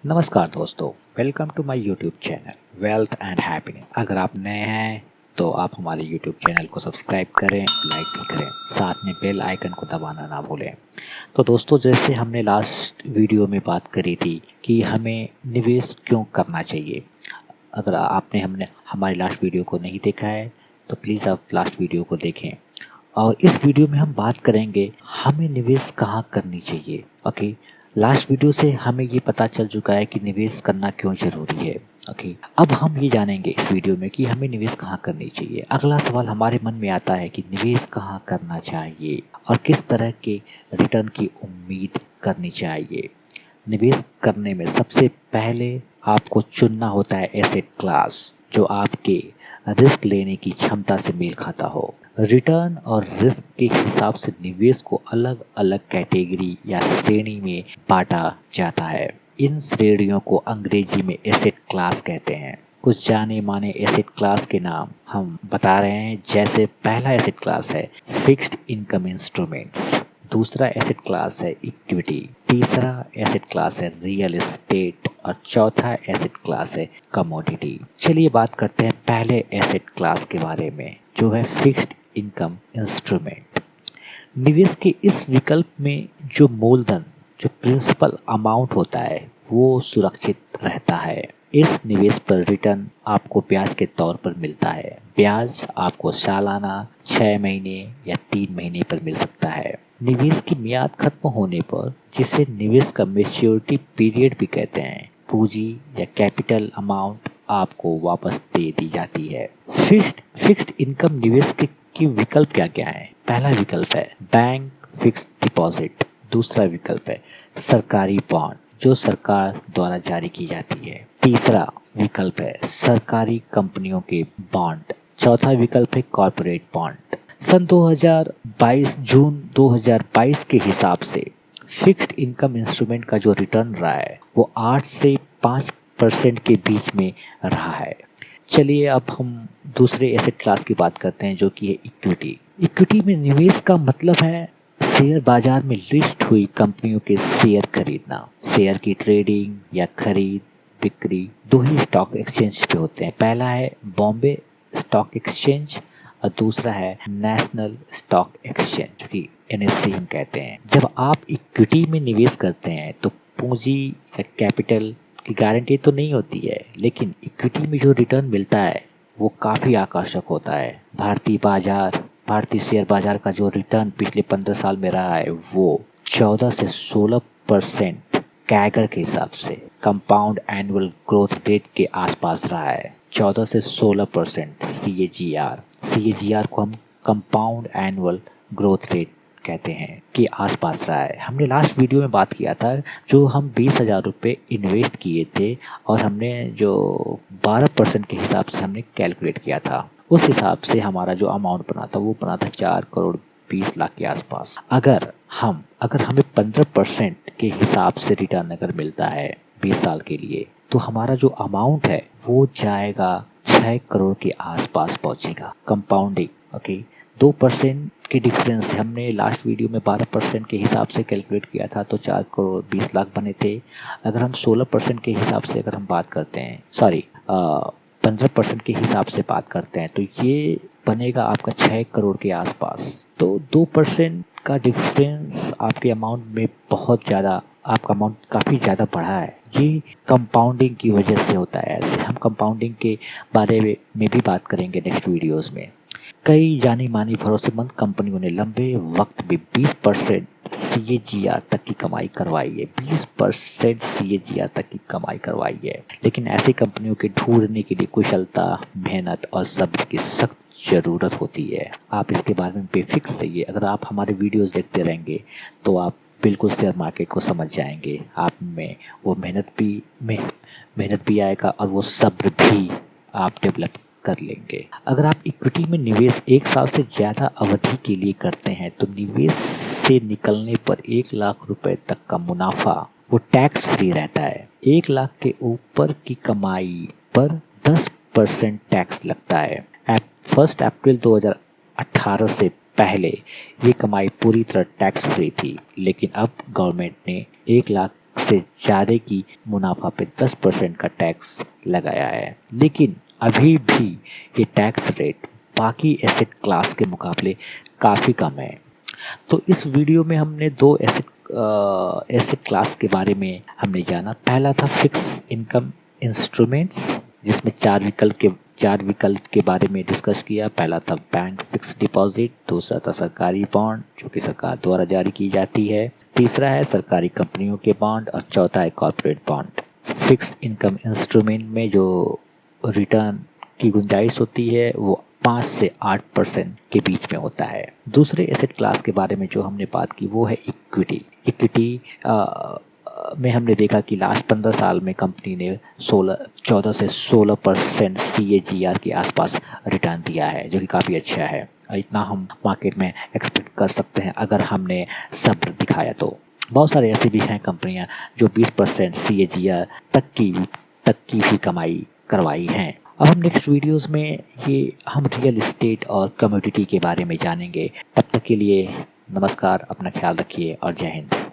नमस्कार दोस्तों, welcome to my YouTube channel wealth and happiness. अगर आप नए हैं तो आप हमारे यूट्यूब चैनल को सब्सक्राइब करें, लाइक भी करें, साथ में बेल आइकन को दबाना ना भूलें। तो दोस्तों, जैसे हमने लास्ट वीडियो में बात करी थी कि हमें निवेश क्यों करना चाहिए। अगर आपने हमने हमारी लास्ट वीडियो को नहीं देखा है तो प्लीज़ आप लास्ट वीडियो को देखें। और इस वीडियो में हम बात करेंगे हमें निवेश कहाँ करनी चाहिए। ओके, लास्ट वीडियो से हमें ये पता चल चुका है कि निवेश करना क्यों ज़रूरी है। ओके, अब हम ये जानेंगे इस वीडियो में कि हमें निवेश कहाँ करनी चाहिए। अगला सवाल हमारे मन में आता है कि निवेश कहाँ करना चाहिए और किस तरह के रिटर्न की उम्मीद करनी चाहिए। निवेश करने में सबसे पहले आपको चुनना होता है एसेट क्लास जो आपके रिस्क लेने की क्षमता से मेल खाता हो। रिटर्न और रिस्क के हिसाब से निवेश को अलग अलग कैटेगरी या श्रेणी में बांटा जाता है। इन श्रेणियों को अंग्रेजी में एसेट क्लास कहते हैं। कुछ जाने माने एसेट क्लास के नाम हम बता रहे हैं, जैसे पहला एसेट क्लास है फिक्स्ड इनकम इंस्ट्रूमेंट्स, दूसरा एसेट क्लास है इक्विटी, तीसरा एसेट क्लास है रियल एस्टेट और चौथा एसेट क्लास है कमोडिटी। चलिए बात करते हैं पहले एसेट क्लास के बारे में जो है फिक्स्ड इनकम इंस्ट्रूमेंट। निवेश के इस विकल्प में जो मूलधन जो प्रिंसिपल अमाउंट होता है वो सुरक्षित रहता है। इस निवेश पर रिटर्न आपको ब्याज के तौर पर मिलता है। ब्याज आपको सालाना 6 महीने या 3 महीने पर मिल सकता है। निवेश की मियाद खत्म होने पर, जिसे निवेश का मैच्योरिटी पीरियड भी कहते हैं, पूंजी या कैपिटल अमाउंट आपको वापस दे दी जाती है। फिक्स्ड इनकम निवेश के विकल्प क्या क्या है। पहला विकल्प है बैंक फिक्स्ड डिपॉजिट, दूसरा विकल्प है सरकारी बॉन्ड जो सरकार द्वारा जारी की जाती है, तीसरा विकल्प है सरकारी कंपनियों के बॉन्ड, चौथा विकल्प है कॉर्पोरेट बॉन्ड। सन 2022 जून 2022 के हिसाब से फिक्स्ड इनकम इंस्ट्रूमेंट का जो रिटर्न रहा है वो 8 से 5% के बीच में रहा है। चलिए अब हम दूसरे एसेट क्लास की बात करते हैं जो कि है इक्विटी। इक्विटी में निवेश का मतलब है शेयर बाजार में लिस्ट हुई कंपनियों के शेयर खरीदना। शेयर की ट्रेडिंग या खरीद बिक्री दो ही स्टॉक एक्सचेंज पे होते हैं। पहला है बॉम्बे स्टॉक एक्सचेंज और दूसरा है नेशनल स्टॉक एक्सचेंज जो कि NSE हम कहते हैं। जब आप इक्विटी में निवेश करते हैं तो पूंजी या कैपिटल की गारंटी तो नहीं होती है, लेकिन इक्विटी में जो रिटर्न मिलता है वो काफ़ी आकर्षक होता है। भारतीय शेयर बाजार का जो रिटर्न पिछले 15 साल में रहा है वो 14 से 16% कैगर के हिसाब से कंपाउंड एनुअल ग्रोथ रेट के आसपास रहा है। 14 से 16% CAGR को हम कंपाउंड एनुअल ग्रोथ रेट कहते हैं कि आसपास रहा है। हमने लास्ट वीडियो में बात किया था जो हम 20,000 रुपये इन्वेस्ट किए थे और हमने जो 12% के हिसाब से हमने कैलकुलेट किया था, उस हिसाब से हमारा जो अमाउंट बना था वो बना था 4 करोड़ 20 लाख के आसपास। अगर हमें 15% के हिसाब से रिटर्न अगर मिलता है 20 साल के लिए तो हमारा जो अमाउंट है वो जाएगा 6 करोड़ के आसपास पहुंचेगा कंपाउंडिंग। ओके, 2% के डिफरेंस हमने लास्ट वीडियो में 12% के हिसाब से कैलकुलेट किया था तो 4 करोड़ 20 लाख बने थे। अगर हम 16% के हिसाब से अगर हम बात करते हैं 15% के हिसाब से बात करते हैं तो ये बनेगा आपका 6 करोड़ के आसपास। तो 2% का डिफरेंस आपके अमाउंट में बहुत ज़्यादा, आपका अमाउंट काफ़ी ज़्यादा बढ़ा है। ये कंपाउंडिंग की वजह से होता है। ऐसे हम कंपाउंडिंग के बारे में भी बात करेंगे नेक्स्ट वीडियोस में। कई जानी मानी भरोसेमंद कंपनियों ने लंबे वक्त में 20% CAGR तक की कमाई करवाई है। 20% CAGR तक की कमाई करवाई है। लेकिन ऐसी कंपनियों के ढूंढने के लिए कुशलता, मेहनत और सब्र की सख्त ज़रूरत होती है। आप इसके बारे में बेफिक्र रहिए। अगर आप हमारे वीडियोस देखते रहेंगे तो आप बिल्कुल शेयर मार्केट को समझ जाएंगे। आप में वो मेहनत भी आएगा और वो सब्र भी आप डेवलप कर लेंगे। अगर आप इक्विटी में निवेश 1 साल से ज़्यादा अवधि के लिए करते हैं तो निवेश से निकलने पर 1 लाख रुपए तक का मुनाफा वो टैक्स फ्री रहता है। 1 लाख के ऊपर की कमाई पर 10% टैक्स लगता है। 1 अप्रैल 2018 से पहले ये कमाई पूरी तरह टैक्स फ्री थी, लेकिन अब गवर्नमेंट ने 1 लाख इससे ज़्यादा की मुनाफा पे 10% का टैक्स लगाया है। लेकिन अभी भी ये टैक्स रेट बाकी एसेट क्लास के मुकाबले काफ़ी कम है। तो इस वीडियो में हमने दो एसेट क्लास के बारे में हमने जाना। पहला था फिक्स इनकम इंस्ट्रूमेंट्स, जिसमें चार विकल्प के बारे में डिस्कस किया। पहला था बैंक फिक्स डिपॉजिट, दूसरा था सरकारी बॉन्ड जो कि सरकार द्वारा जारी की जाती है, तीसरा है सरकारी कंपनियों के बॉन्ड और चौथा है corporate bond. Fix income instrument में जो रिटर्न की गुंजाइश होती है वो 5 से 8% के बीच में होता है। दूसरे एसेट क्लास के बारे में जो हमने बात की वो है इक्विटी में हमने देखा कि लास्ट 15 साल में कंपनी ने 14 से 16% CAGR के आसपास रिटर्न दिया है, जो कि काफ़ी अच्छा है। इतना हम मार्केट में एक्सपेक्ट कर सकते हैं अगर हमने सब्र दिखाया तो। बहुत सारे ऐसे भी हैं कंपनियां जो 20% CAGR तक की भी कमाई करवाई हैं। अब हम नेक्स्ट वीडियोस में हम रियल एस्टेट और कमोडिटी के बारे में जानेंगे। तब तक के लिए नमस्कार, अपना ख्याल रखिए और जय हिंद।